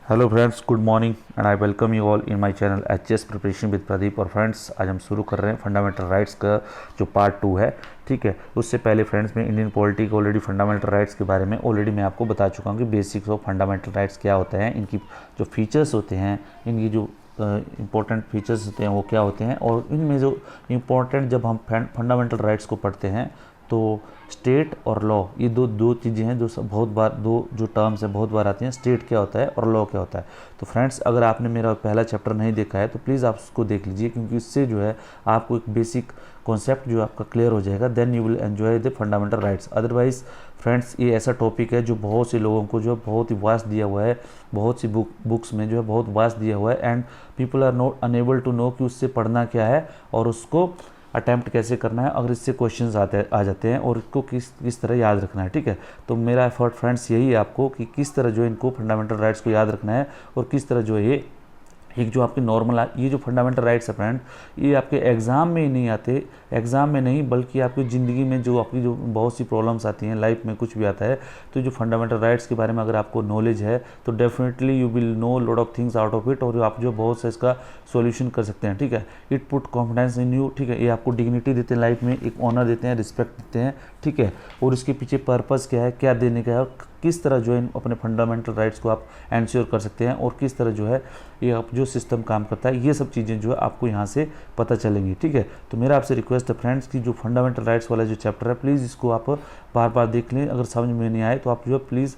Hello friends, good morning and I welcome you all in my channel HS preparation with Pradeep. और friends, आज हम शुरू कर रहे हैं फंडामेंटल राइट्स का जो पार्ट 2 है। ठीक है, उससे पहले फ्रेंड्स मैं इंडियन पॉलिटी के ऑलरेडी फंडामेंटल राइट्स के बारे में ऑलरेडी मैं आपको बता चुका हूँ कि बेसिक्स ऑफ फंडामेंटल राइट्स क्या होता है, इनकी जो फीचर्स होते हैं, इनकी जो इंपॉर्टेंट फीचर्स होते हैं वो क्या होते हैं, और इनमें जो इम्पोर्टेंट जब हम फंडामेंटल राइट्स को पढ़ते हैं तो स्टेट और लॉ, ये दो चीज़ें हैं जो बहुत बार, दो जो टर्म्स हैं बहुत बार आती हैं। स्टेट क्या होता है और लॉ क्या होता है। तो फ्रेंड्स, अगर आपने मेरा पहला चैप्टर नहीं देखा है तो प्लीज़ आप उसको देख लीजिए, क्योंकि इससे जो है आपको एक बेसिक कॉन्सेप्ट जो आपका क्लियर हो जाएगा। Then you will enjoy the fundamental rights. Otherwise friends, ये ऐसा टॉपिक है जो बहुत से लोगों को जो है बहुत ही वास्ट दिया हुआ है, बहुत सी बुक्स में जो है बहुत वास्ट दिया हुआ है, and people are not unable to know कि उससे पढ़ना क्या है और उसको अटैम्प्ट कैसे करना है, अगर इससे क्वेश्चंस आ जाते हैं, और इसको किस तरह याद रखना है। ठीक है, तो मेरा एफर्ट फ्रेंड्स यही है आपको कि किस तरह जो है इनको फंडामेंटल राइट्स को याद रखना है, और किस तरह जो है ये एक जो आपके नॉर्मल ये जो फंडामेंटल राइट्स है फ्रेंड, ये आपके एग्ज़ाम में ही नहीं आते, एग्ज़ाम में नहीं बल्कि आपकी ज़िंदगी में जो आपकी जो बहुत सी प्रॉब्लम्स आती हैं, लाइफ में कुछ भी आता है, तो जो फंडामेंटल राइट्स के बारे में अगर आपको नॉलेज है तो definitely you will know lot of things out of it, और आप जो बहुत से इसका सॉल्यूशन कर सकते हैं। ठीक है, it put confidence in you. ठीक है, ये आपको डिग्निटी देते हैं, लाइफ में एक ऑनर देते हैं, रिस्पेक्ट देते हैं। ठीक है, और इसके पीछे पर्पज़ क्या है, क्या देने का है, और किस तरह जो है अपने फंडामेंटल राइट्स को आप एंश्योर कर सकते हैं, और किस तरह जो है ये आप जो सिस्टम काम करता है, ये सब चीज़ें जो है आपको यहाँ से पता चलेंगी। ठीक है, तो मेरा आपसे रिक्वेस्ट है फ्रेंड्स कि जो फंडामेंटल राइट्स वाला जो चैप्टर है, प्लीज़ इसको आप बार बार देख लें। अगर समझ में नहीं आए तो आप जो है प्लीज़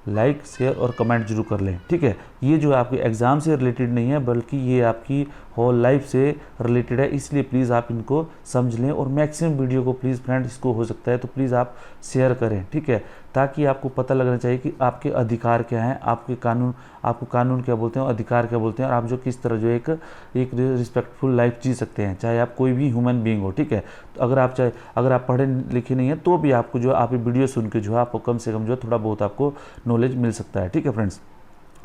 लाइक, शेयर और कमेंट जरूर कर लें। ठीक है, ये जो है आपके एग्ज़ाम से रिलेटेड नहीं है, बल्कि ये आपकी होल लाइफ से रिलेटेड है, इसलिए प्लीज़ आप इनको समझ लें, और मैक्सिमम वीडियो को प्लीज़ फ्रेंड, इसको हो सकता है तो प्लीज़ आप शेयर करें। ठीक है, ताकि आपको पता लगना चाहिए कि आपके अधिकार क्या हैं, आपको कानून क्या बोलते हैं और अधिकार क्या बोलते हैं, और आप जो किस तरह जो एक रिस्पेक्टफुल लाइफ जी सकते हैं, चाहे आप कोई भी ह्यूमन बीइंग हो। ठीक है, तो अगर आप पढ़े लिखे नहीं हैं तो भी आपको जो आप वीडियो सुन के जो है आपको कम से कम जो है थोड़ा बहुत आपको नॉलेज मिल सकता है। ठीक है फ्रेंड्स,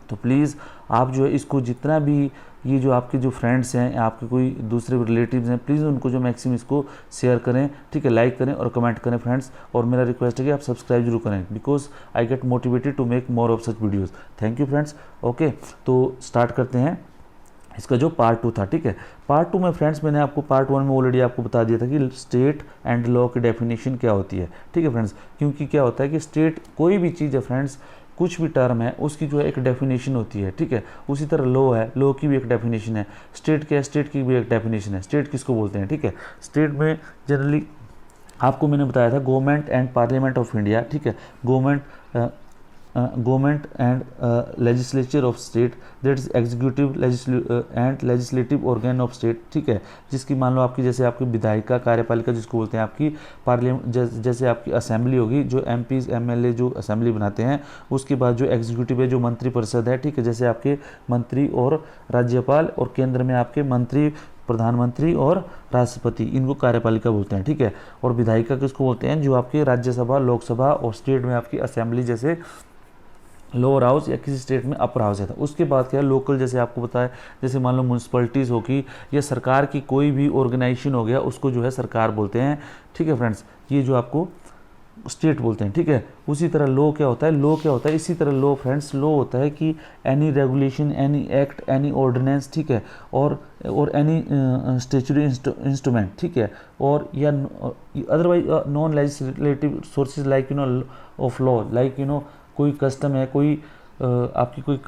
तो प्लीज़ आप जो है इसको जितना भी, ये जो आपके जो फ्रेंड्स हैं, आपके कोई दूसरे रिलेटिव्स हैं, प्लीज़ उनको जो मैक्सिमम इसको शेयर करें। ठीक है, लाइक करें और कमेंट करें फ्रेंड्स, और मेरा रिक्वेस्ट है कि आप सब्सक्राइब जरूर करें, because I get motivated to make more of such videos. Thank you friends. Okay, तो स्टार्ट करते हैं इसका जो पार्ट 2 था। ठीक है, पार्ट 2 में फ्रेंड्स मैंने आपको पार्ट 1 में ऑलरेडी आपको बता दिया था कि स्टेट एंड लॉ की डेफिनेशन क्या होती है। ठीक है फ्रेंड्स, क्योंकि क्या होता है कि स्टेट कोई भी चीज़ है फ्रेंड्स, कुछ भी टर्म है उसकी जो है एक डेफिनेशन होती है। ठीक है, उसी तरह लॉ है, लॉ की भी एक डेफिनेशन है। स्टेट क्या है, स्टेट की भी एक डेफिनेशन है। स्टेट किसको बोलते हैं? ठीक है, स्टेट में जनरली आपको मैंने बताया था government and parliament of India. ठीक है, government and legislature of state, that is executive and legislative organ of state. ठीक है, जिसकी मान लो आपकी जैसे आपकी विधायिका कार्यपालिका जिसको बोलते हैं, आपकी पार्लियामेंट जैसे आपकी असेंबली होगी, जो एमपीज एमएलए जो असेंबली बनाते हैं, उसके बाद जो एग्जीक्यूटिव है, जो मंत्री परिषद है। ठीक है, जैसे आपके मंत्री और राज्यपाल, और केंद्र में आपके मंत्री, प्रधानमंत्री और राष्ट्रपति, इनको कार्यपालिका बोलते हैं। ठीक है, और विधायिका किसको बोलते हैं, जो आपके राज्यसभा, लोकसभा, और स्टेट में आपकी असेंबली जैसे लोअर हाउस या किसी स्टेट में अपर हाउस है। था उसके बाद क्या है, लोकल, जैसे आपको बताया, जैसे मान लो म्यूनसिपलिटीज़ होगी या सरकार की कोई भी ऑर्गेनाइजेशन हो गया, उसको जो है सरकार बोलते हैं। ठीक है फ्रेंड्स, ये जो आपको स्टेट बोलते हैं। ठीक है, उसी तरह लॉ क्या होता है, लॉ क्या होता है, इसी तरह लॉ फ्रेंड्स, लॉ होता है कि any regulation, any act, any ordinance. ठीक है, और एनी स्टेचुरी इंस्ट्रूमेंट। ठीक है, और या otherwise non legislative sources like of law, like कोई कस्टम है, कोई आपकी कोई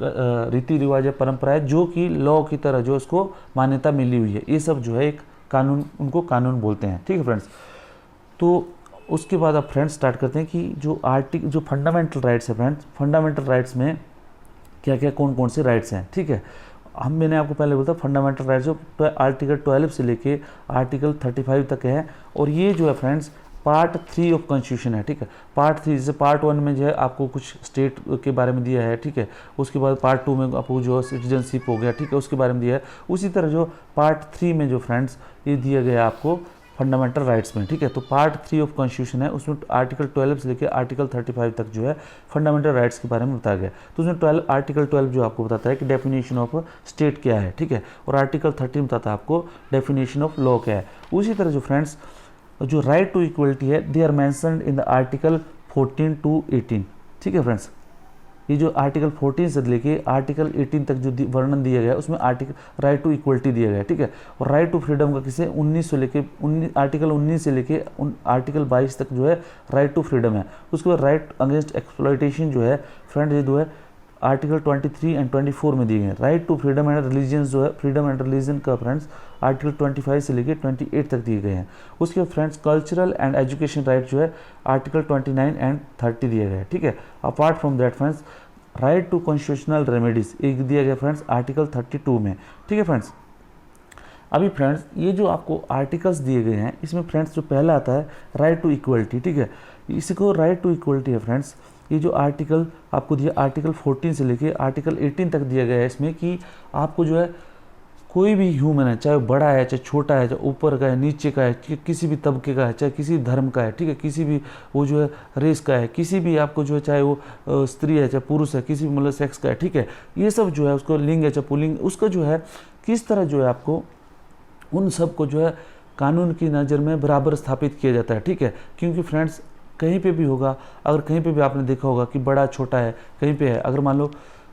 रीति रिवाज या परंपरा है जो कि लॉ की तरह जो उसको मान्यता मिली हुई है, ये सब जो है एक कानून, उनको कानून बोलते हैं। ठीक है फ्रेंड्स, तो उसके बाद आप फ्रेंड्स स्टार्ट करते हैं कि जो फंडामेंटल राइट्स है फ्रेंड्स, फंडामेंटल राइट्स में क्या क्या कौन कौन से राइट्स हैं। ठीक है, मैंने आपको पहले बोला था फंडामेंटल राइट्स जो आर्टिकल 12 से लेके आर्टिकल 35 तक है, और ये जो है फ्रेंड्स पार्ट 3 ऑफ कॉन्स्टिट्यूशन है। ठीक है, पार्ट 3, जैसे पार्ट 1 में जो है आपको कुछ स्टेट के बारे में दिया है। ठीक है, उसके बाद पार्ट 2 में आपको जो सिटीजनशिप हो गया, ठीक है, उसके बारे में दिया है। उसी तरह जो पार्ट 3 में जो फ्रेंड्स ये दिया गया आपको फंडामेंटल राइट्स में। ठीक है, तो पार्ट 3 ऑफ कॉन्स्टिट्यूशन है, उसमें आर्टिकल 12 से लेकर आर्टिकल 35 तक जो है फंडामेंटल राइट्स के बारे में बताया गया। तो उसमें आर्टिकल 12 जो आपको बताता है कि डेफिनेशन ऑफ स्टेट क्या है। ठीक है, और आर्टिकल 13 बताता है आपको डेफिनेशन ऑफ लॉ क्या है। उसी तरह जो फ्रेंड्स जो राइट टू इक्वलिटी है, they are mentioned in the article 14 to 18। ठीक है फ्रेंड्स, ये जो आर्टिकल 14 से लेके आर्टिकल 18 तक जो वर्णन दिया गया है उसमें आर्टिकल राइट टू इक्वलिटी दिया गया है, ठीक है। और राइट टू फ्रीडम का किसे 19 से लेके आर्टिकल 19 से लेके आर्टिकल 22 तक जो है राइट टू फ्रीडम है। उसके बाद राइट अगेंस्ट एक्सप्लॉयटेशन जो है फ्रेंड ये जो है आर्टिकल 23 एंड 24 में दिए गए हैं। Right to freedom and religion जो है फ्रीडम एंड रिलीजन का फ्रेंड्स आर्टिकल 25 से लेके 28 तक दिए गए हैं। उसके बाद friends cultural and education right जो है आर्टिकल 29 एंड 30 दिए गए हैं, ठीक है। Apart from that friends right to constitutional remedies एक दिया गया फ्रेंड्स आर्टिकल 32 में, ठीक है फ्रेंड्स। अभी फ्रेंड्स ये जो आपको आर्टिकल्स दिए गए हैं इसमें फ्रेंड्स जो पहला आता है राइट टू इक्वलिटी, ठीक है। इसको राइट टू इक्वलिटी है फ्रेंड्स, ये जो आर्टिकल आपको दिया आर्टिकल 14 से लेके आर्टिकल 18 तक दिया गया है इसमें कि आपको जो है कोई भी ह्यूमन है, चाहे बड़ा है चाहे छोटा है, चाहे ऊपर का है नीचे का है, किसी भी तबके का है, चाहे किसी धर्म का है, ठीक है, किसी भी वो जो है रेस का है, किसी भी आपको जो है चाहे वो स्त्री है चाहे पुरुष है, किसी भी मतलब सेक्स का है, ठीक है। ये सब जो है उसको लिंग है चाहे पुल्लिंग, उसका जो है किस तरह जो है आपको उन सब को जो है कानून की नज़र में बराबर स्थापित किया जाता है, ठीक है। क्योंकि फ्रेंड्स कहीं पे भी होगा, अगर कहीं पे भी आपने देखा होगा कि बड़ा छोटा है कहीं पे है, अगर मान लो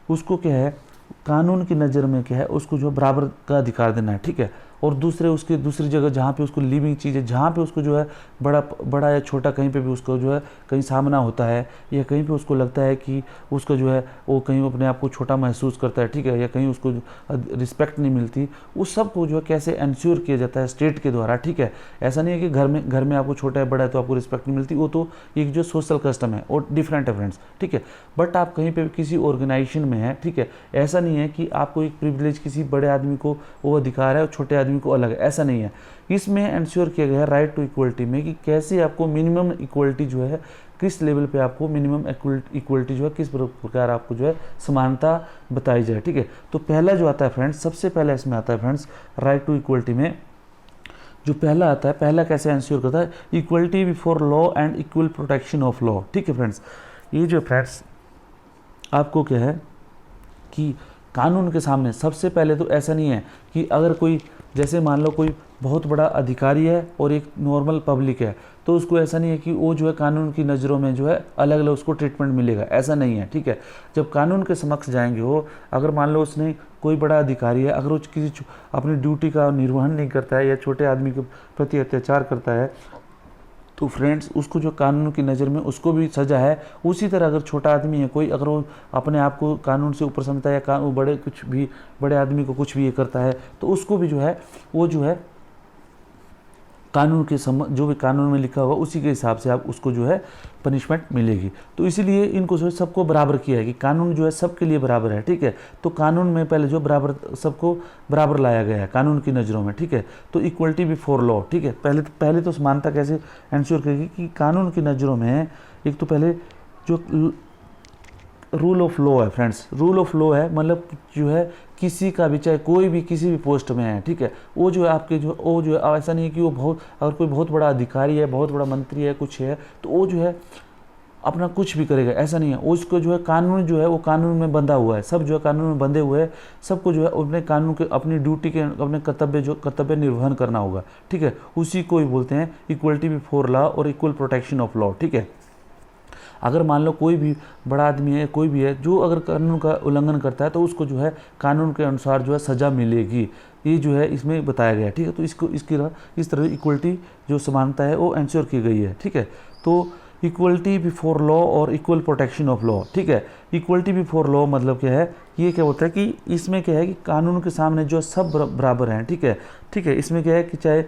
उसको क्या है कानून की नज़र में क्या है उसको जो बराबर का अधिकार देना है, ठीक है। और दूसरे उसके दूसरी जगह जहाँ पे उसको लिविंग चीज़ है, जहाँ पे उसको जो है बड़ा या छोटा कहीं पे भी उसको जो है कहीं सामना होता है या कहीं पे उसको लगता है कि उसका जो है वो कहीं अपने आप को छोटा महसूस करता है, ठीक है, या कहीं उसको रिस्पेक्ट नहीं मिलती, उस सब को जो है कैसे एंश्योर किया जाता है स्टेट के द्वारा, ठीक है। ऐसा नहीं है कि घर में आपको छोटा है बड़ा है तो आपको रिस्पेक्ट नहीं मिलती, वो तो एक जो सोशल कस्टम है और डिफरेंट है फ्रेंड्स, ठीक है। बट आप कहीं पे किसी ऑर्गेनाइजेशन में है, ठीक है, ऐसा नहीं है कि आपको एक प्रिविलेज किसी बड़े आदमी को वो अधिकार है और छोटे आदमी को अलग है, ऐसा नहीं है। इसमें एंश्योर किया गया है राइट टू इक्वलिटी में कि कैसे आपको मिनिमम इक्वलिटी जो है किस लेवल पे आपको मिनिमम इक्वलिटी जो है किस प्रकार आपको जो है समानता बताई जाए, ठीक है। तो पहला जो आता है फ्रेंड्स, सबसे पहला इसमें आता है फ्रेंड्स राइट टू इक्वलिटी में जो पहला आता है, पहला कैसे एंश्योर करता है equality before law and equal protection of law, ठीक है फ्रेंड्स। ये जो फ्रेंड्स आपको क्या है कि कानून के सामने सबसे पहले तो ऐसा नहीं है कि अगर कोई जैसे मान लो कोई बहुत बड़ा अधिकारी है और एक नॉर्मल पब्लिक है तो उसको ऐसा नहीं है कि वो जो है कानून की नज़रों में जो है अलग अलग उसको ट्रीटमेंट मिलेगा, ऐसा नहीं है, ठीक है। जब कानून के समक्ष जाएंगे वो, अगर मान लो उसने कोई बड़ा अधिकारी है, अगर वो किसी अपनी ड्यूटी का निर्वहन नहीं करता है या छोटे आदमी के प्रति अत्याचार करता है तो फ्रेंड्स उसको जो कानून की नज़र में उसको भी सज़ा है। उसी तरह अगर छोटा आदमी है कोई, अगर वो अपने आप को कानून से ऊपर समझता है या वो बड़े आदमी को कुछ भी ये करता है तो उसको भी जो है वो जो है कानून के जो भी कानून में लिखा होगा उसी के हिसाब से आप उसको जो है पनिशमेंट मिलेगी। तो इसीलिए इनको जो है सबको बराबर किया है कि कानून जो है सबके लिए बराबर है, ठीक है। तो कानून में पहले जो बराबर सबको बराबर लाया गया है कानून की नज़रों में, ठीक है। तो इक्वलिटी बिफोर लॉ, ठीक है। पहले तो समानता कैसे इंश्योर करेगी कि कानून की नज़रों में एक तो पहले जो रूल ऑफ लॉ है फ्रेंड्स, रूल ऑफ लॉ है मतलब जो है किसी का भी चाहे कोई भी किसी भी पोस्ट में है, ठीक है, वो जो है आपके वो जो है ऐसा नहीं है कि वो अगर कोई बहुत बड़ा अधिकारी है, बहुत बड़ा मंत्री है, कुछ है तो वो जो है अपना कुछ भी करेगा, ऐसा नहीं है। उसको जो है कानून जो है वो कानून में बंधा हुआ है, सब जो है कानून में बंधे हुए हैं, सबको जो है अपने कानून के अपनी ड्यूटी के अपने कर्तव्य निर्वहन करना होगा, ठीक है। उसी को ही बोलते हैं इक्वलिटी बिफोर लॉ और इक्वल प्रोटेक्शन ऑफ लॉ, ठीक है। अगर मान लो कोई भी बड़ा आदमी है कोई भी है जो अगर कानून का उल्लंघन करता है तो उसको जो है कानून के अनुसार जो है सज़ा मिलेगी, ये जो है इसमें बताया गया है, ठीक है। तो इस तरह इक्वलिटी जो समानता है वो इंश्योर की गई है, ठीक है। तो इक्वलिटी बिफोर लॉ और इक्वल प्रोटेक्शन ऑफ लॉ, ठीक है। इक्वलिटी बिफोर लॉ मतलब क्या है, ये क्या होता है कि इसमें क्या है कि कानून के सामने जो सब बराबर हैं, ठीक है, ठीक है। इसमें क्या है कि चाहे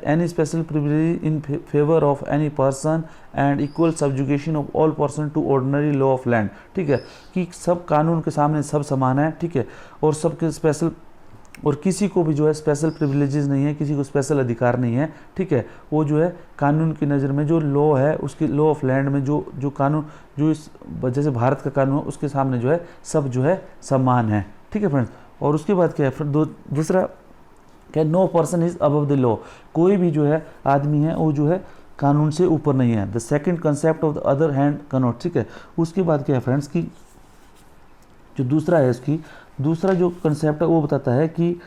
any special privilege in favour of any person and equal subjugation of all person to ordinary law of land, ठीक है, कि सब कानून के सामने सब समान है, ठीक है, और सबके स्पेशल और किसी को भी जो है स्पेशल प्रिविलेजेस नहीं है, किसी को स्पेशल अधिकार नहीं है, ठीक है। वो जो है कानून की नज़र में जो लॉ है उसकी लॉ ऑफ लैंड में जो कानून जो इस जैसे भारत का कानून है उसके सामने जो है सब जो है समान है, ठीक है फ्रेंड्स। और उसके बाद क्या है फिर दूसरा क्या, no person is above the law, कोई भी जो है आदमी है वो जो है कानून से ऊपर नहीं है। The second concept of the other hand Connaught, ठीक है। उसके बाद क्या है फ्रेंड्स की जो दूसरा है इसकी दूसरा जो कंसेप्ट है वो बताता है कि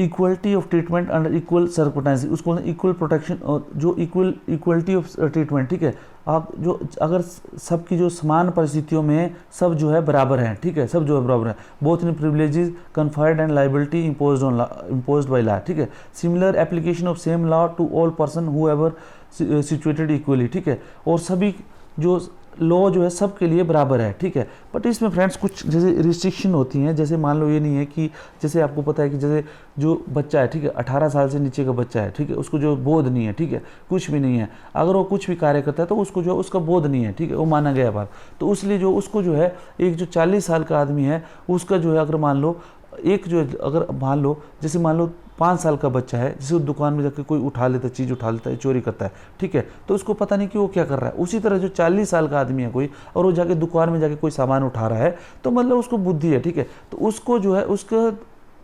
equality of treatment under equal circumstances, उसको इक्वल प्रोटेक्शन और जो इक्वलिटी ऑफ ट्रीटमेंट, ठीक है। आप जो अगर सबकी जो समान परिस्थितियों में सब जो है बराबर हैं, ठीक है, सब जो है बराबर है, both in privileges conferred and liability imposed by law, ठीक है। Similar application of same law to all person whoever situated equally, ठीक है। और सभी जो लॉ जो है सबके लिए बराबर है, ठीक है। बट इसमें फ्रेंड्स कुछ जैसे रिस्ट्रिक्शन होती हैं, जैसे मान लो ये नहीं है कि जैसे आपको पता है कि जैसे जो बच्चा है, ठीक है, 18 साल से नीचे का बच्चा है, ठीक है, उसको जो बोध नहीं है, ठीक है, कुछ भी नहीं है, अगर वो कुछ भी कार्य करता है तो उसको जो है उसका बोध नहीं है, ठीक है, वो माना गया बात। तो इसलिए जो उसको जो है एक जो 40 साल का आदमी है उसका जो है अगर मान लो एक जो अगर मान लो जैसे मान लो 5 साल का बच्चा है, जिसे दुकान में जाकर कोई उठा लेता है, चीज़ उठा लेता है, चोरी करता है, ठीक है, तो उसको पता नहीं कि वो क्या कर रहा है। उसी तरह जो 40 साल का आदमी है कोई और वो जाके दुकान में जाके कोई सामान उठा रहा है तो मतलब उसको बुद्धि है, ठीक है, तो उसको जो है उसका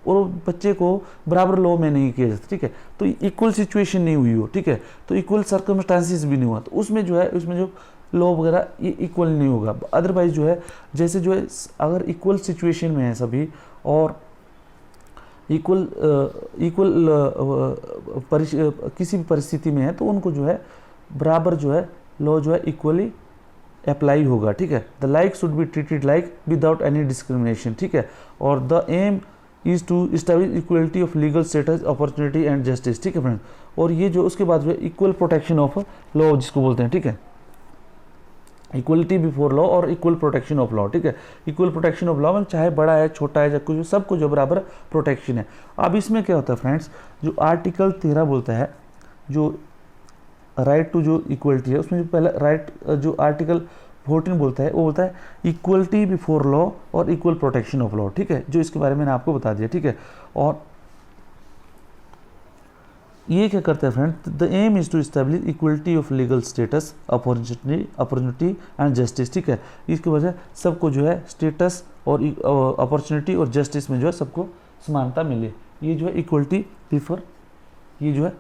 और बच्चे को बराबर लॉ में नहीं किया जाता, ठीक है। तो इक्वल सिचुएशन नहीं हुई हो, ठीक है, तो इक्वल सर्कमस्टांसिस भी नहीं हुआ, तो उसमें जो है उसमें जो लॉ वगैरह ये इक्वल नहीं होगा। अदरवाइज जो है जैसे जो है अगर इक्वल सिचुएशन में है सभी और इक्वल किसी भी परिस्थिति में है तो उनको जो है बराबर जो है लॉ जो है इक्वली अप्लाई होगा, ठीक है। The like should be treated like without any discrimination, ठीक है। और the aim is to establish equality of legal status, opportunity and justice, ठीक है फ्रेंड। और ये जो उसके बाद जो है इक्वल प्रोटेक्शन ऑफ लॉ जिसको बोलते हैं, ठीक है, इक्वलिटी बिफोर लॉ और इक्वल प्रोटेक्शन ऑफ लॉ, ठीक है। इक्वल प्रोटेक्शन ऑफ लॉ में चाहे बड़ा है छोटा है, कुछ सबको जो बराबर प्रोटेक्शन है। अब इसमें क्या होता है फ्रेंड्स, जो आर्टिकल 13 बोलता है जो राइट टू जो इक्वलिटी है, उसमें जो पहला राइट जो आर्टिकल 14 बोलता है वो बोलता है इक्वलिटी बिफोर लॉ और इक्वल प्रोटेक्शन ऑफ लॉ, ठीक है, जो इसके बारे में मैंने आपको बता दिया, ठीक है। और ये क्या करता है friend, the aim is to establish equality of legal status, opportunity and justice, ठीक है। इसकी वजह सबको जो है स्टेटस और अपॉर्चुनिटी और जस्टिस में जो है सबको समानता मिले। ये जो है इक्वलिटी बिफोर, ये जो है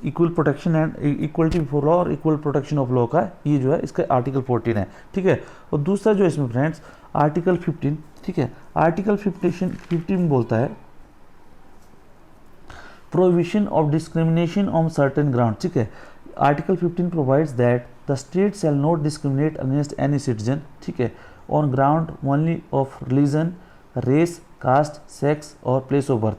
equal protection and equality before law और इक्वल प्रोटेक्शन ऑफ लॉ का ये जो है इसका आर्टिकल 14 है, ठीक है। और दूसरा जो है इसमें फ्रेंड्स आर्टिकल 15, ठीक है, आर्टिकल 15 बोलता है prohibition of discrimination on certain grounds, ठीक है। Article 15 provides that the state shall not discriminate against any citizen, ठीक है, on ground only of religion, race, caste, sex और place of birth।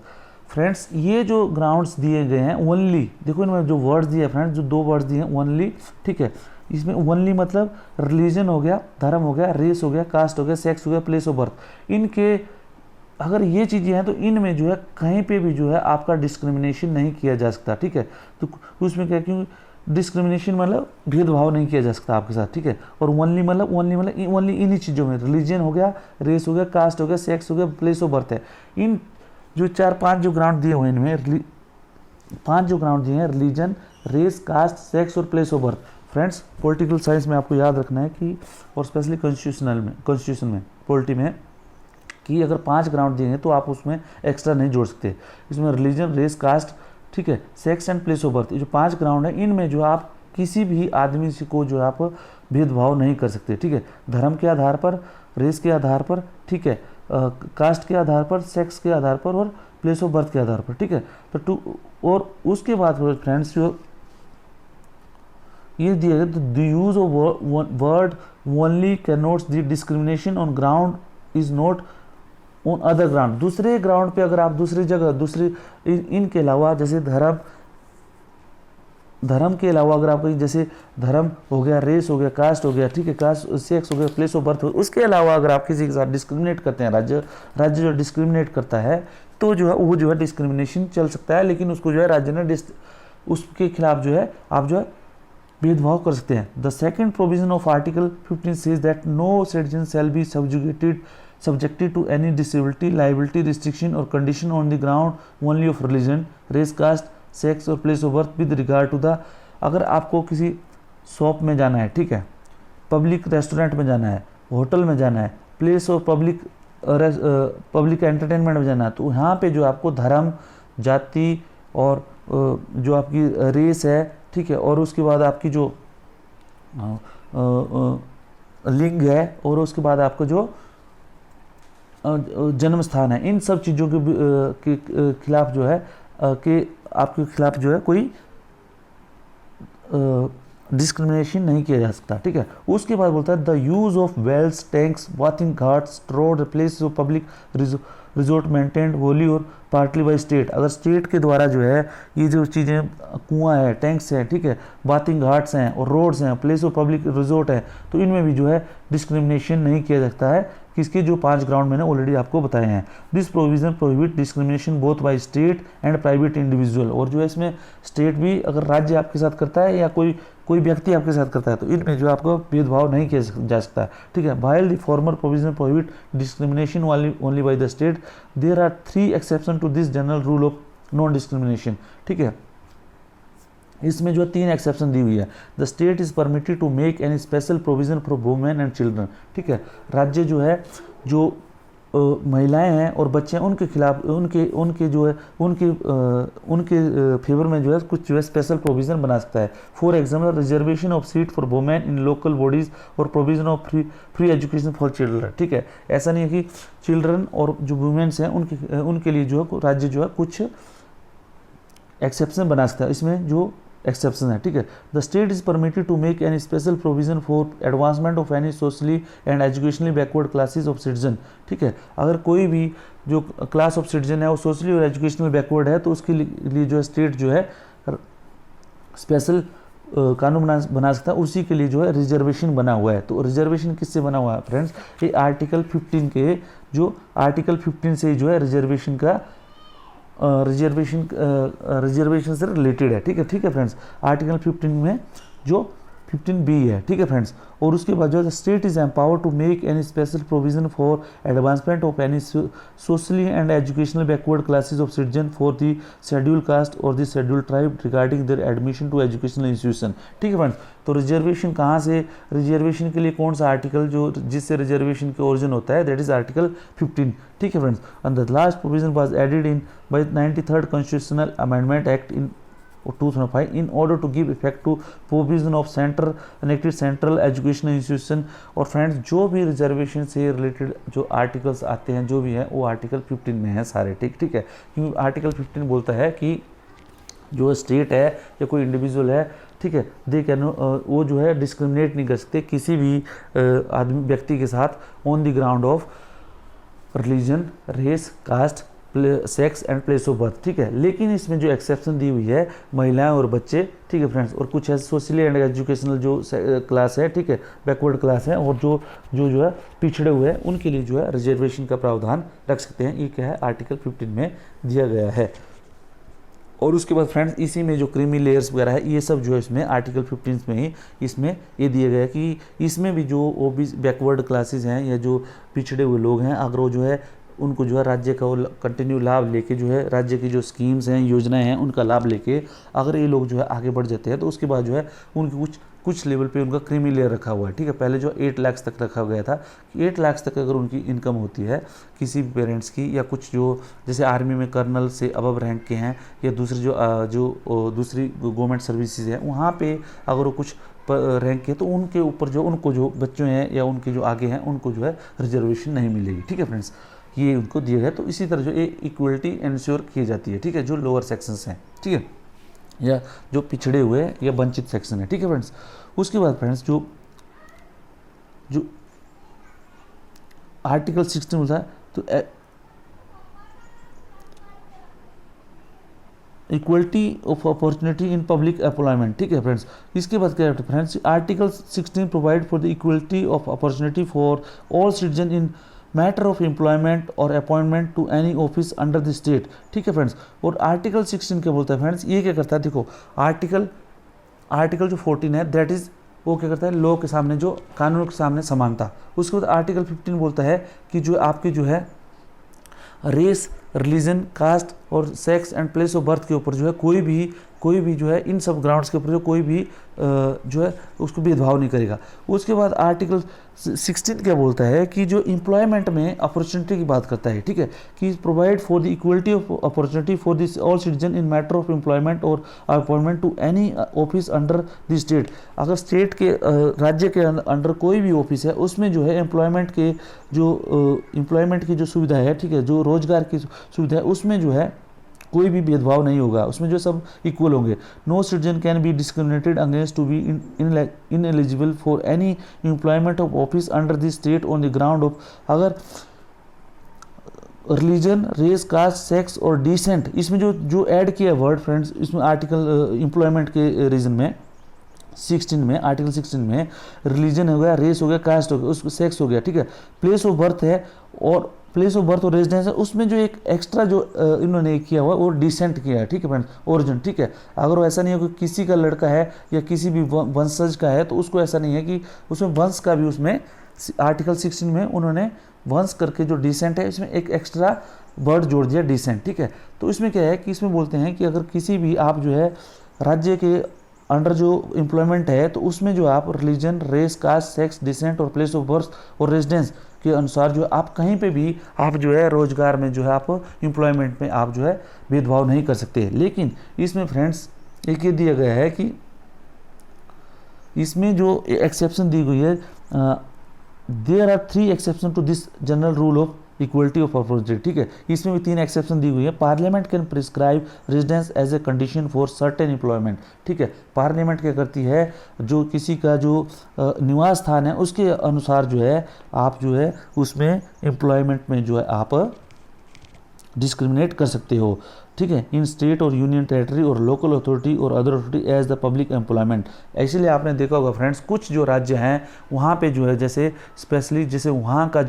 फ्रेंड्स ये जो ग्राउंड्स दिए गए हैं ओनली, देखो इनमें जो वर्ड्स दिए हैं फ्रेंड्स, जो 2 वर्ड्स दिए हैं ओनली, ठीक है। इसमें ओनली मतलब रिलीजन हो गया, धर्म हो गया, रेस हो गया, कास्ट हो गया, सेक्स हो गया, प्लेस ऑफ बर्थ। इनके अगर ये चीज़ें हैं तो इनमें जो है कहीं पे भी जो है आपका डिस्क्रिमिनेशन नहीं किया जा सकता, ठीक है। तो उसमें क्या, क्यों डिस्क्रिमिनेशन मतलब भेदभाव नहीं किया जा सकता आपके साथ, ठीक है। और ओनली मतलब ओनली इन्हीं चीज़ों में, रिलीजन हो गया, रेस हो गया, कास्ट हो गया, सेक्स हो गया, प्लेस ऑफ बर्थ है। इन जो 4-5 जो ग्राउंड दिए हुए हैं इनमें 5 जो ग्राउंड दिए हैं, रिलीजन, रेस, कास्ट, सेक्स और place of birth. Friends political science में आपको याद रखना है कि और स्पेशली कॉन्स्टिट्यूशन में पॉलिटी में कि अगर 5 ग्राउंड दिए हैं तो आप उसमें एक्स्ट्रा नहीं जोड़ सकते। इसमें रिलीजन, रेस, कास्ट, ठीक है, sex and place of birth, ये जो 5 ग्राउंड है इनमें जो आप किसी भी आदमी से को जो आप भेदभाव नहीं कर सकते, ठीक है। धर्म के आधार पर, रेस के आधार पर, ठीक है, कास्ट के आधार पर, सेक्स के आधार पर और प्लेस ऑफ बर्थ के आधार पर, ठीक है। तो और उसके बाद फ्रेंड्स जो ये दिया गया, the use of word only can not the discrimination on ground is not on other ground. दूसरे ग्राउंड पे अगर आप दूसरी जगह दूसरी इनके अलावा जैसे धर्म के अलावा अगर आप जैसे धर्म हो गया, रेस हो गया, कास्ट हो गया, ठीक है, कास्ट, सेक्स हो गया, प्लेस ऑफ बर्थ हो, उसके अलावा अगर आप किसी के साथ डिस्क्रिमिनेट करते हैं, राज्य जो डिस्क्रिमिनेट करता है तो जो है वो जो है डिस्क्रिमिनेशन चल सकता है, लेकिन उसको जो है राज्य ने उसके खिलाफ जो है आप जो है भेदभाव कर सकते हैं। The second provision of article 15 says that no citizen shall be subjected to any disability, liability, restriction or condition on the ground only of religion, race, caste, sex और place of birth with regard to the, अगर आपको किसी shop में जाना है, ठीक है, public restaurant में जाना है, होटल में जाना है, प्लेस ऑफ पब्लिक एंटरटेनमेंट में जाना है, तो यहाँ पे जो आपको धर्म, जाति और जो आपकी रेस है, ठीक है, और उसके बाद आपकी जो लिंग है और उसके बाद आपका जो जन्म स्थान है, इन सब चीज़ों के खिलाफ जो है कि आपके खिलाफ जो है कोई डिस्क्रिमिनेशन नहीं किया जा सकता, ठीक है। उसके बाद बोलता है the use of wells, tanks, bathing ghats, road, place of public resort maintained wholly और पार्टली बाई स्टेट। अगर स्टेट के द्वारा जो है ये जो चीज़ें, कुआं है, टैंक्स हैं, ठीक है, बाथिंग घाट्स हैं और रोड्स हैं, प्लेस ऑफ पब्लिक रिजोर्ट है, तो इनमें भी जो है डिस्क्रिमिनेशन नहीं किया जाता है। किसके, जो 5 ग्राउंड मैंने ऑलरेडी आपको बताए हैं। This provision prohibit discrimination both by state and private individual. और जो है इसमें स्टेट भी, अगर राज्य आपके साथ करता है या कोई व्यक्ति आपके साथ करता है, तो इनमें जो आपको भेदभाव नहीं किया जा सकता है, ठीक है। While the former provision prohibit discrimination only by the state, there are 3 exception to this general rule of non discrimination, ठीक है। इसमें जो 3 एक्सेप्शन दी हुई है। The state is permitted to make any special provision for women and children, ठीक है। राज्य जो है, जो महिलाएं हैं और बच्चे हैं, उनके खिलाफ उनके जो है उनके फेवर में जो है कुछ जो है स्पेशल प्रोविज़न बना सकता है। For example reservation of seat for women in local bodies और provision of free education for children, ठीक है। ऐसा नहीं है कि चिल्ड्रन और जो वुमेन्स हैं उनके लिए जो है राज्य जो है कुछ एक्सेप्शन बना सकता है। इसमें जो एक्सेप्शन है, ठीक है। The state is permitted to make any special provision for advancement of any socially and educationally backward classes of citizen, ठीक है। अगर कोई भी जो क्लास ऑफ सिटीजन है वो सोशली और एजुकेशनल बैकवर्ड है, तो उसके लिए जो है स्टेट जो है स्पेशल कानून बना सकता है। उसी के लिए जो है रिजर्वेशन बना हुआ है। तो रिजर्वेशन किससे बना हुआ है फ्रेंड्स, ये आर्टिकल 15 के, जो आर्टिकल 15 से जो है रिजर्वेशन का रिजर्वेशन से रिलेटेड है, ठीक है फ्रेंड्स। आर्टिकल 15 में जो 15B है, ठीक है फ्रेंड्स। और उसके बाद जो है state is empower to make any special provision for advancement of any socially and educational backward classes of citizen for the schedule caste और the schedule tribe regarding their admission to educational institution, ठीक है friends. तो reservation कहाँ से, reservation के लिए कौन सा आर्टिकल जो जिससे रिजर्वेशन के ओरिजिन होता है, दैट इज आर्टिकल 15, ठीक है friends. And the last provision was added in by 93rd constitutional amendment act in 2005 in order to give effect to provision of central educational institution. और friends जो भी reservation से related जो articles आते हैं जो भी हैं वो आर्टिकल 15 में है सारे, ठीक है। क्योंकि आर्टिकल 15 बोलता है कि जो स्टेट है या कोई इंडिविजुअल है, ठीक है, दे कैन वो जो है डिस्क्रिमिनेट नहीं कर सकते किसी भी आदमी व्यक्ति के साथ on the ground of religion, race, caste, sex and place of birth, ठीक है। लेकिन इसमें जो एक्सेप्शन दी हुई है महिलाएं और बच्चे, ठीक है फ्रेंड्स, और कुछ ऐसे सोशली एंड एजुकेशनल जो क्लास है, ठीक है, बैकवर्ड क्लास है, और जो है पिछड़े हुए हैं, उनके लिए जो है रिजर्वेशन का प्रावधान रख सकते हैं। ये क्या है, आर्टिकल 15 में दिया गया है। और उसके बाद फ्रेंड्स इसी में जो क्रीमी लेयर्स वगैरह है, ये सब जो है इसमें आर्टिकल 15 में ही इसमें ये दिया गया है कि इसमें भी जो ओबीसी बैकवर्ड क्लासेस हैं या जो पिछड़े हुए लोग हैं, अगर वो जो है उनको जो है राज्य का वो कंटिन्यू लाभ लेके जो है राज्य की जो स्कीम्स हैं, योजनाएं हैं, उनका लाभ लेके अगर ये लोग जो है आगे बढ़ जाते हैं, तो उसके बाद जो है उनकी कुछ लेवल पे उनका क्रीमी लेयर रखा हुआ है, ठीक है। पहले जो 8 लाख तक रखा गया था कि 8 लाख तक अगर उनकी इनकम होती है किसी भी पेरेंट्स की, या कुछ जो जैसे आर्मी में कर्नल से अबव रैंक के हैं, या दूसरी जो दूसरी गवर्नमेंट सर्विसेज हैं, वहाँ पे अगर वो कुछ रैंक के, तो उनके ऊपर जो उनको जो बच्चे हैं या उनके जो आगे हैं उनको जो है रिजर्वेशन नहीं मिलेगी, ठीक है फ्रेंड्स। ये उनको दिया गया। तो इसी तरह जो इक्वलिटी इंश्योर की जाती है, ठीक है, जो लोअर सेक्शंस हैं, ठीक है, या जो पिछड़े हुए या वंचित सेक्शन है, ठीक है फ्रेंड्स। उसके बाद फ्रेंड्स जो आर्टिकल 16 होता है, तो equality of opportunity in public employment, ठीक है फ्रेंड्स। इसके बाद क्या है friends, article 16 provide for the equality of opportunity for all citizen in matter of employment और appointment to any office under the state, ठीक है फ्रेंड्स। और आर्टिकल 16 क्या बोलता है फ्रेंड्स, ये क्या करता है, देखो आर्टिकल जो 14 है, दैट इज वो क्या करता है, लॉ के सामने, जो कानून के सामने समानता। उसके बाद आर्टिकल 15 बोलता है कि जो आपकी जो है रेस, रिलीजन, कास्ट और sex and place of birth के ऊपर जो है कोई भी कोई भी जो है इन सब ग्राउंड्स के ऊपर जो कोई भी जो है उसको भेदभाव नहीं करेगा। उसके बाद आर्टिकल 16 क्या बोलता है कि जो एम्प्लॉयमेंट में अपॉर्चुनिटी की बात करता है, ठीक है, कि provide for the equality of opportunity for this all citizen in matter of employment और appointment to any office under the state. अगर स्टेट के राज्य के अंडर कोई भी ऑफिस है उसमें जो है एम्प्लॉयमेंट की जो सुविधा है, ठीक है, जो रोजगार की सुविधा है उसमें जो है कोई भी भेदभाव नहीं होगा, उसमें जो सब इक्वल होंगे। No citizen can be discriminated against to be ineligible for any employment of office under the state on the ground of, अगर रिलीजन, रेस, कास्ट, सेक्स और डिसेंट, इसमें जो ऐड किया वर्ड फ्रेंड्स, इसमें आर्टिकल एम्प्लॉयमेंट के reason में 16 में, article 16 में रिलीजन हो गया, रेस हो गया, कास्ट हो गया, उसको सेक्स हो गया, ठीक है, प्लेस ऑफ बर्थ है और प्लेस ऑफ बर्थ और रेजिडेंस है, उसमें जो एक एक्स्ट्रा जो इन्होंने किया हुआ वो डिसेंट किया है, ठीक है फ्रेंड्स, ओरिजिन, ठीक है। अगर वो ऐसा नहीं है कि किसी का लड़का है या किसी भी वंशज का है तो उसको ऐसा नहीं है कि उसमें वंश का भी, उसमें आर्टिकल 16 में उन्होंने वंश करके जो डिसेंट है इसमें एक एक्स्ट्रा वर्ड जोड़ दिया, डिसेंट, ठीक है। तो इसमें क्या है कि इसमें बोलते हैं कि अगर किसी भी आप जो है राज्य के अंडर जो एम्प्लॉयमेंट है तो उसमें जो आप religion, race, caste, sex, descent और प्लेस ऑफ बर्थ और रेजिडेंस के अनुसार जो आप कहीं पे भी आप जो है रोजगार में जो है आप एम्प्लॉयमेंट में आप जो है भेदभाव नहीं कर सकते। लेकिन इसमें फ्रेंड्स एक ये दिया गया है कि इसमें जो एक्सेप्शन दी गई है, there are 3 exception to this general rule of equality of opportunity, ठीक है, इसमें भी 3 एक्सेप्शन दी हुई है। Parliament can prescribe residence as a condition for certain employment, ठीक है, पार्लियामेंट क्या करती है, जो किसी का जो निवास स्थान है उसके अनुसार जो है आप जो है उसमें एम्प्लॉयमेंट में जो है आप डिस्क्रिमिनेट कर सकते हो, ठीक है, इन स्टेट और यूनियन टेरिटरी और लोकल अथॉरिटी और other authority as the public employment. इसलिए आपने देखा होगा फ्रेंड्स, कुछ जो राज्य हैं वहाँ पे जो है जैसे स्पेशली जैसे वहाँ की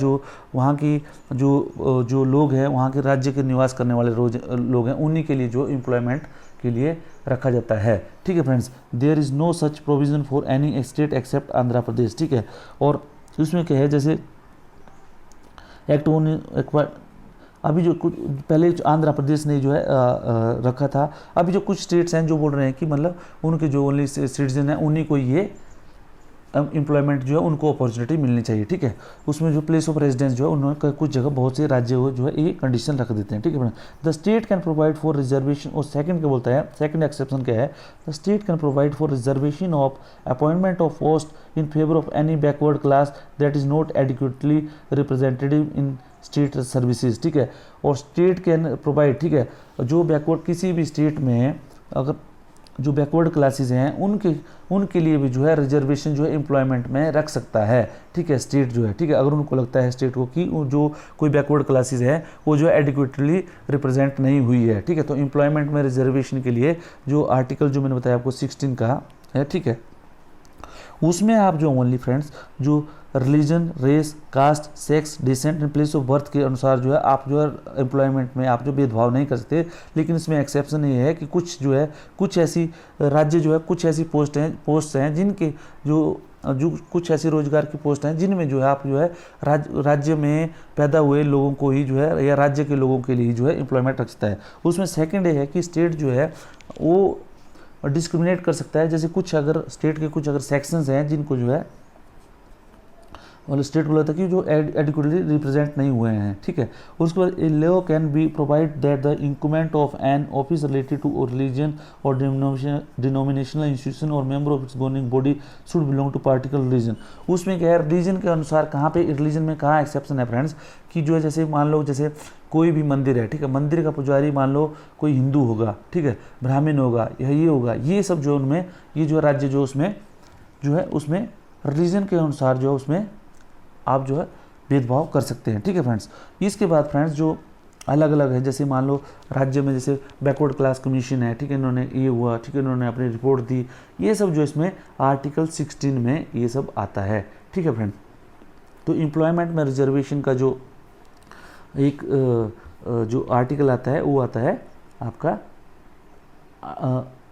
जो लोग हैं, वहाँ के राज्य के निवास करने वाले लोग हैं, उन्हीं के लिए जो एम्प्लॉयमेंट के लिए रखा जाता है, ठीक है friends. There is no such provision for any state except Andhra Pradesh, ठीक है। और उसमें क्या है, जैसे एक्ट अभी जो कुछ पहले आंध्र प्रदेश ने जो है रखा था, अभी जो कुछ स्टेट्स हैं जो बोल रहे हैं कि मतलब उनके जो ओनली सिटीजन हैं उन्हीं को ये एम्प्लॉयमेंट जो है उनको अपॉर्चुनिटी मिलनी चाहिए, ठीक है। उसमें जो प्लेस ऑफ रेजिडेंस जो है उन्होंने कुछ जगह बहुत से राज्य जो है ये कंडीशन रख देते हैं, ठीक है। The state can provide for reservation, और सेकंड क्या बोलता है, सेकंड एक्सेप्शन क्या है, the state can provide for reservation of appointment of post in favour of any backward class that is not adequately representative in state services, ठीक है। और state can provide, ठीक है, जो बैकवर्ड किसी भी स्टेट में अगर जो बैकवर्ड क्लासेस हैं उनके लिए भी जो है रिजर्वेशन जो है एम्प्लॉयमेंट में रख सकता है, ठीक है, स्टेट जो है, ठीक है। अगर उनको लगता है स्टेट को कि जो कोई बैकवर्ड क्लासेस है वो जो है एडिक्वेटली रिप्रेजेंट नहीं हुई है, ठीक है, तो एम्प्लॉयमेंट में रिजर्वेशन के लिए जो आर्टिकल जो मैंने बताया आपको 16 का है, ठीक है, उसमें आप जो ओनली फ्रेंड्स जो religion, race, caste, sex, descent and place of birth के अनुसार जो है आप जो है एम्प्लॉयमेंट में आप जो भेदभाव नहीं कर सकते। लेकिन इसमें एक्सेप्शन ये है कि कुछ जो है कुछ ऐसी राज्य जो है कुछ ऐसी पोस्ट हैं जिनके जो कुछ ऐसी रोजगार की पोस्ट हैं जिनमें जो है आप जो है राज्य में पैदा हुए लोगों को ही जो है या राज्य के लोगों के लिए जो है एम्प्लॉयमेंट रख सकता है। उसमें सेकेंड ये है कि स्टेट जो है वो डिस्क्रिमिनेट कर सकता है, जैसे कुछ अगर स्टेट के कुछ अगर सेक्शंस हैं जिनको जो है मतलब स्टेट बोला था कि जो एडिक्वेटली रिप्रेजेंट नहीं हुए हैं, ठीक है। उसके बाद a law can be provide that the increment of an office related to religion और डिनोमिनेशनल इंस्टीट्यूशन और member of its governing body should belong to particular religion. उसमें क्या है, रिलीजन के अनुसार कहाँ पे रिलीजन में कहाँ एक्सेप्शन है फ्रेंड्स, कि जो है जैसे मान लो जैसे कोई भी मंदिर है, ठीक है, मंदिर का पुजारी मान लो कोई हिंदू होगा, ठीक है, ब्राह्मण होगा या ये होगा, ये सब जो उनमें ये जो राज्य जो उसमें जो है उसमें रिलीजन के अनुसार जो है उसमें आप जो है भेदभाव कर सकते हैं, ठीक है फ्रेंड्स। इसके बाद फ्रेंड्स जो अलग अलग है, जैसे मान लो राज्य में जैसे बैकवर्ड क्लास कमीशन है, ठीक है, इन्होंने ये हुआ, ठीक है, इन्होंने अपनी रिपोर्ट दी, ये सब जो इसमें आर्टिकल 16 में ये सब आता है, ठीक है फ्रेंड। तो एम्प्लॉयमेंट में रिजर्वेशन का जो एक जो आर्टिकल आता है वो आता है आपका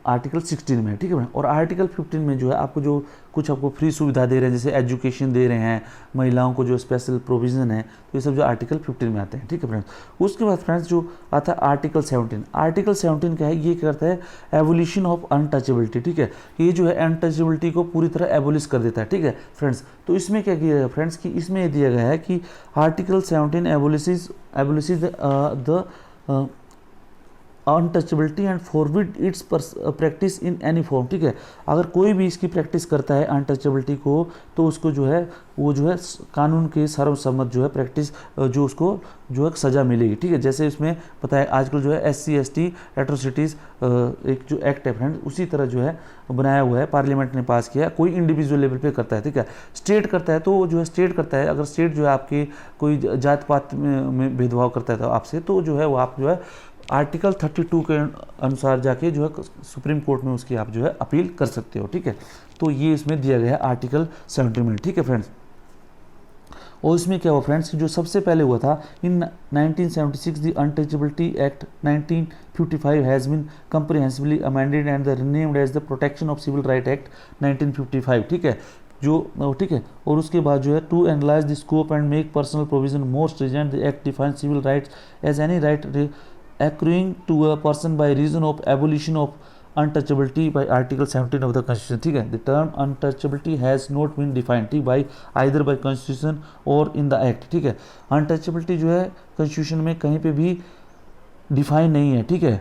आर्टिकल 16 में, ठीक है। और आर्टिकल 15 में जो है आपको जो कुछ आपको फ्री सुविधा दे रहे हैं, जैसे एजुकेशन दे रहे हैं, महिलाओं को जो स्पेशल प्रोविज़न है, तो ये सब जो आर्टिकल 15 में आते हैं, ठीक है फ्रेंड्स। उसके बाद फ्रेंड्स जो आता है आर्टिकल 17। आर्टिकल 17 क्या है, ये क्या करता है, एवोल्यूशन ऑफ अनटचेबिलिटी, ठीक है। ये जो है अनटचेबिलिटी को पूरी तरह एबोलिश कर देता है, ठीक है फ्रेंड्स। तो इसमें क्या किया गया फ्रेंड्स कि इसमें दिया गया है कि article 17 abolishes the untouchability and forbid its practice in any form, ठीक है। अगर कोई भी इसकी प्रैक्टिस करता है अनटचेबिलिटी को, तो उसको जो है वो जो है कानून के सर्वसम्मत जो है प्रैक्टिस जो उसको जो है सज़ा मिलेगी, ठीक है। जैसे इसमें पता है आजकल जो है SC ST एट्रोसिटीज़ एक जो एक्ट है फ्रेंड, उसी तरह जो है बनाया हुआ है, पार्लियामेंट ने पास किया। कोई इंडिविजुअल लेवल पे करता है, ठीक है। स्टेट करता है तो जो है स्टेट करता है, अगर स्टेट जो है आपके कोई जात पात में भेदभाव करता है तो आपसे, तो जो है वो आप जो है आर्टिकल 32 के अनुसार जाके जो है सुप्रीम कोर्ट में उसकी आप जो है अपील कर सकते हो, ठीक है। तो ये इसमें दिया गया है आर्टिकल 17 में, ठीक है फ्रेंड्स। और इसमें क्या हुआ फ्रेंड्स, जो सबसे पहले हुआ था in 1976 the untouchability act 1955 has been comprehensively amended and the renamed as the protection of civil right act 1955, ठीक है। जो ठीक है। और उसके बाद जो है to analyse the scope and make personal provision more stringent, the act define civil rights as any right accruing to a person by reason of abolition of untouchability by Article 17 of the Constitution, ठीक है। The term untouchability has not been defined, ठीक, by either by Constitution or in the Act, ठीक है। untouchability जो है Constitution में कहीं पे भी डिफाइन नहीं है, ठीक है,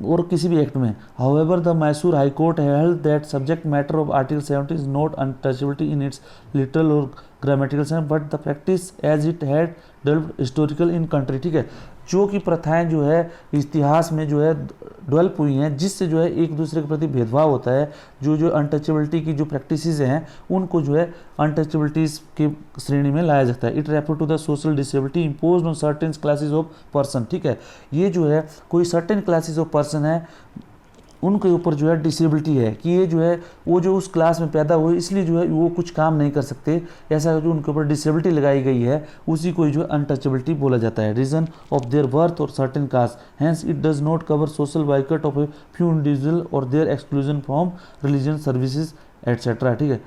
और किसी भी एक्ट में। However, the Mysore High Court held that subject matter of Article 17 is not untouchability in its literal or grammatical sense, but the practice as it had developed historical in country, ठीक है। जो कि प्रथाएं जो है इतिहास में जो है डेवलप हुई हैं, जिससे जो है एक दूसरे के प्रति भेदभाव होता है, जो अनटचेबिलिटी की जो प्रैक्टिसेस हैं उनको जो है अनटचेबिलिटीज़ की श्रेणी में लाया जाता है। It refer to the social disability imposed on certain classes of person, ठीक है। ये जो है कोई सर्टेन क्लासेस ऑफ पर्सन है, उनके ऊपर जो है डिसेबिलिटी है कि ये जो है वो जो उस क्लास में पैदा हुए, इसलिए जो है वो कुछ काम नहीं कर सकते, ऐसा जो उनके ऊपर डिसेबिलिटी लगाई गई है उसी को जो है अनटचेबिलिटी बोला जाता है। रीजन ऑफ देयर बर्थ और certain caste, hence it does not cover social boycott of a few individual और their exclusion from religion services etcetera, ठीक है।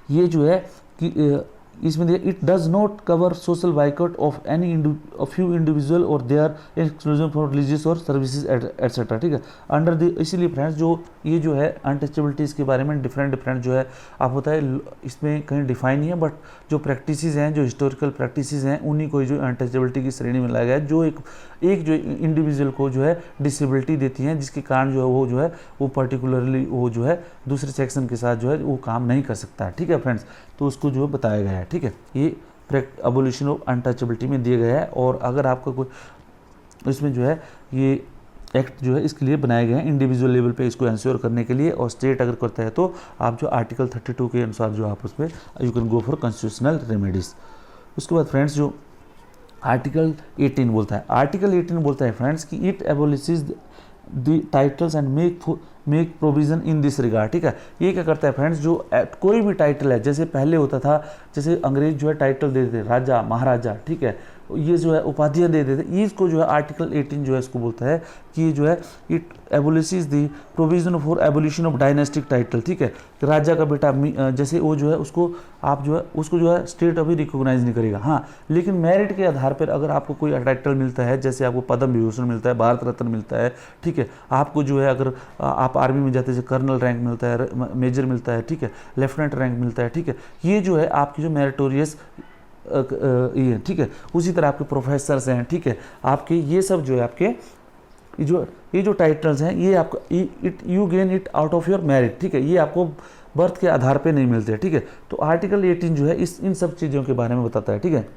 ये जो है कि इसमें it does not cover social boycott of any few individual और देयर एक्सक्लूजन फॉर रिलीजियस और सर्विसेज एटसेट्रा, ठीक है। अंडर द, इसीलिए फ्रेंड्स जो ये जो है अनटचेबिलिटीज़ के बारे में डिफरेंट जो है आप होता है, इसमें कहीं डिफाइन नहीं है, बट जो प्रैक्टिसेस हैं, जो हिस्टोरिकल प्रैक्टिसेस हैं, उन्हीं को जो अनटचेबिलिटी की श्रेणी में लाया गया है, जो एक जो इंडिविजुअल को जो है डिसेबिलिटी देती हैं, जिसके कारण जो है वो पर्टिकुलरली वो जो है दूसरे सेक्शन के साथ जो है वो काम नहीं कर सकता, ठीक है फ्रेंड्स। तो उसको जो है बताया गया है, ठीक है। ये एबोलिशन ऑफ अनटचेबिलिटी में दिया गया है। और अगर आपका कोई इसमें जो है ये एक्ट जो है इसके लिए बनाए गए हैं इंडिविजुअल लेवल पे इसको इंश्योर करने के लिए, और स्टेट अगर करता है तो आप जो आर्टिकल 32 के अनुसार जो आप उसमें you can go for constitutional remedies. उसके बाद फ्रेंड्स जो आर्टिकल 18 बोलता है, आर्टिकल 18 बोलता है फ्रेंड्स कि it abolishes the titles and make provision in this regard, ठीक है। ये क्या करता है फ्रेंड्स, जो कोई भी टाइटल है, जैसे पहले होता था, जैसे अंग्रेज जो है टाइटल दे देते राजा महाराजा, ठीक है, ये जो है उपाधियाँ दे देते, इसको जो है आर्टिकल 18 जो है इसको बोलता है कि ये जो है it abolishes the provision for abolition of dynastic title, ठीक है। राजा का बेटा जैसे वो जो है उसको आप जो है उसको जो है स्टेट अभी रिकॉग्नाइज नहीं करेगा, हाँ, लेकिन मेरिट के आधार पर अगर आपको कोई टाइटल मिलता है, जैसे आपको पद्म विभूषण मिलता है, भारत रत्न मिलता है, ठीक है, आपको जो है अगर आप आर्मी में जाते हैं कर्नल रैंक मिलता है, मेजर मिलता है, ठीक है, लेफ्टिनेंट रैंक मिलता है, ठीक है, ये जो है आपकी जो मेरिटोरियस ये, ठीक है। उसी तरह आपके प्रोफेसर्स हैं, ठीक है, आपके ये सब जो है आपके ये जो टाइटल्स हैं ये आपको it you gain it out of your merit, ठीक है, ये आपको बर्थ के आधार पे नहीं मिलते, ठीक है। तो आर्टिकल 18 जो है इन सब चीज़ों के बारे में बताता है, ठीक है।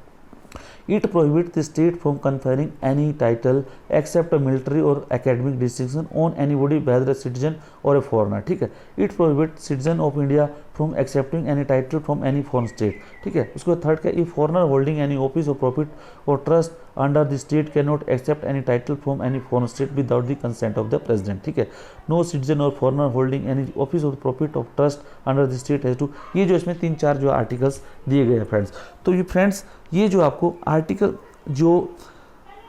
It prohibits the state from conferring any title except a military or academic distinction on anybody, whether a citizen or a foreigner, ठीक है। It prohibits citizen of India from accepting any title from any foreign state, ठीक है। उसके बाद third का, if foreigner holding any office or profit or trust under the state cannot accept any title from any foreign state without the consent of the president, ठीक है। No citizen or foreigner holding any office or profit of trust under the state has to, ये जो इसमें 3-4 जो articles दिए गए हैं friends. तो ये फ्रेंड्स ये जो आपको आर्टिकल जो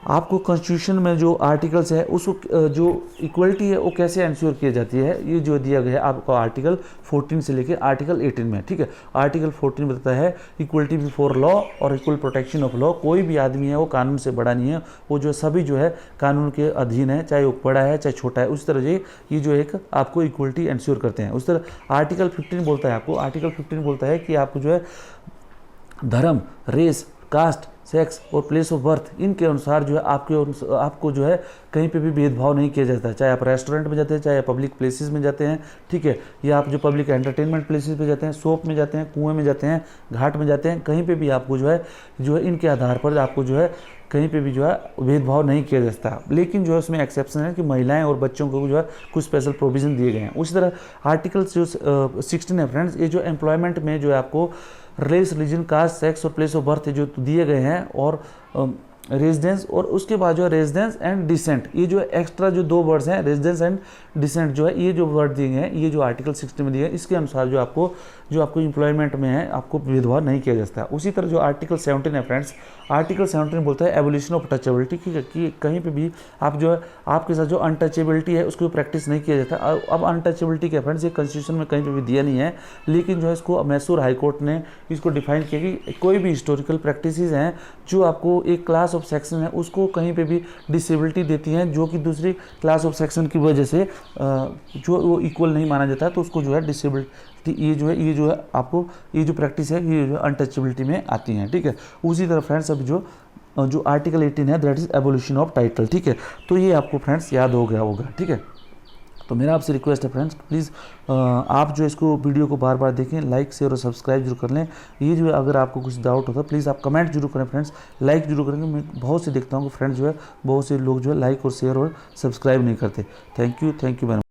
आपको कॉन्स्टिट्यूशन में जो आर्टिकल्स है उसको जो इक्वलिटी है वो कैसे इंश्योर की जाती है, ये जो दिया गया है आपको आर्टिकल 14 से लेकर आर्टिकल 18 में। ठीक है, आर्टिकल 14 बताता है इक्वलिटी बिफोर लॉ और इक्वल प्रोटेक्शन ऑफ लॉ। कोई भी आदमी है वो कानून से बड़ा नहीं है, वो जो सभी जो है कानून के अधीन है, चाहे वो बड़ा है चाहे छोटा है। उस तरह ये जो एक आपको इक्वलिटी इंश्योर करते हैं। उस तरह आर्टिकल 15 बोलता है आपको, आर्टिकल 15 बोलता है कि आपको जो है धर्म, रेस, कास्ट, सेक्स और प्लेस ऑफ बर्थ, इनके अनुसार जो है आपको जो है कहीं पे भी भेदभाव नहीं किया जाता है। चाहे आप रेस्टोरेंट में जाते हैं, चाहे पब्लिक प्लेसेस में जाते हैं, ठीक है, या आप जो पब्लिक एंटरटेनमेंट प्लेसेस पे जाते हैं, शॉप में जाते हैं, कुएं में जाते हैं, घाट में जाते हैं, कहीं पे भी आपको जो है इनके आधार पर आपको जो है कहीं पे भी जो है भेदभाव नहीं किया जाता। लेकिन जो है उसमें एक्सेप्शन है कि महिलाएं और बच्चों को जो है कुछ स्पेशल प्रोविजन दिए गए हैं। उसी तरह आर्टिकल जो 16 है फ्रेंड्स, ये जो एम्प्लॉयमेंट में जो है आपको रेस, रिलीजन, कास्ट, सेक्स और प्लेस ऑफ बर्थ जो दिए गए हैं, और रेजिडेंस, और उसके बाद जो है रेजिडेंस एंड डिसेंट, ये जो एक्स्ट्रा जो 2 वर्ड्स हैं रेजिडेंस एंड डिसेंट जो है, ये जो वर्ड दिए गए हैं, ये जो आर्टिकल 16 में दिए हैं, इसके अनुसार जो आपको एम्प्लॉयमेंट में है आपको भेदभाव नहीं किया जाता है। उसी तरह जो आर्टिकल 17 है फ्रेंड्स, आर्टिकल 17 बोलता है एबोलिशन ऑफ टचेबिलिटी, कि कहीं पे भी आप जो है आपके साथ जो अनटचेबिलिटी है उसको प्रैक्टिस नहीं किया जाता। अब अनटचेबिलिटी क्या फ्रेंड्स, ये कॉन्स्टिट्यूशन में कहीं पे भी दिया नहीं है, लेकिन जो है इसको मैसूर हाईकोर्ट ने इसको डिफाइन किया कि कोई भी हिस्टोरिकल प्रैक्टिसेस हैं जो आपको एक क्लास ऑफ सेक्शन है उसको कहीं पे भी डिसेबिलिटी देती हैं, जो कि दूसरी क्लास ऑफ सेक्शन की वजह से जो वो इक्वल नहीं माना जाता है, तो उसको जो है डिसेबिलिटी, ये जो है आपको ये जो प्रैक्टिस है ये जो अनटचेबिलिटी में आती हैं। ठीक है, उसी तरह फ्रेंड्स अब जो आर्टिकल 18 है that is abolition of title. ठीक है, तो ये आपको फ्रेंड्स याद हो गया होगा। ठीक है, तो मेरा आपसे रिक्वेस्ट है फ्रेंड्स, प्लीज़ आप जो इसको वीडियो को बार बार देखें, लाइक शेयर और सब्सक्राइब जरूर कर लें। ये जो है अगर आपको कुछ डाउट होता है प्लीज़ आप कमेंट जरूर करें फ्रेंड्स, लाइक जरूर करेंगे। मैं बहुत से देखता हूँ कि फ्रेंड्स जो है बहुत से लोग जो है लाइक और शेयर और सब्सक्राइब नहीं करते। Thank you very much.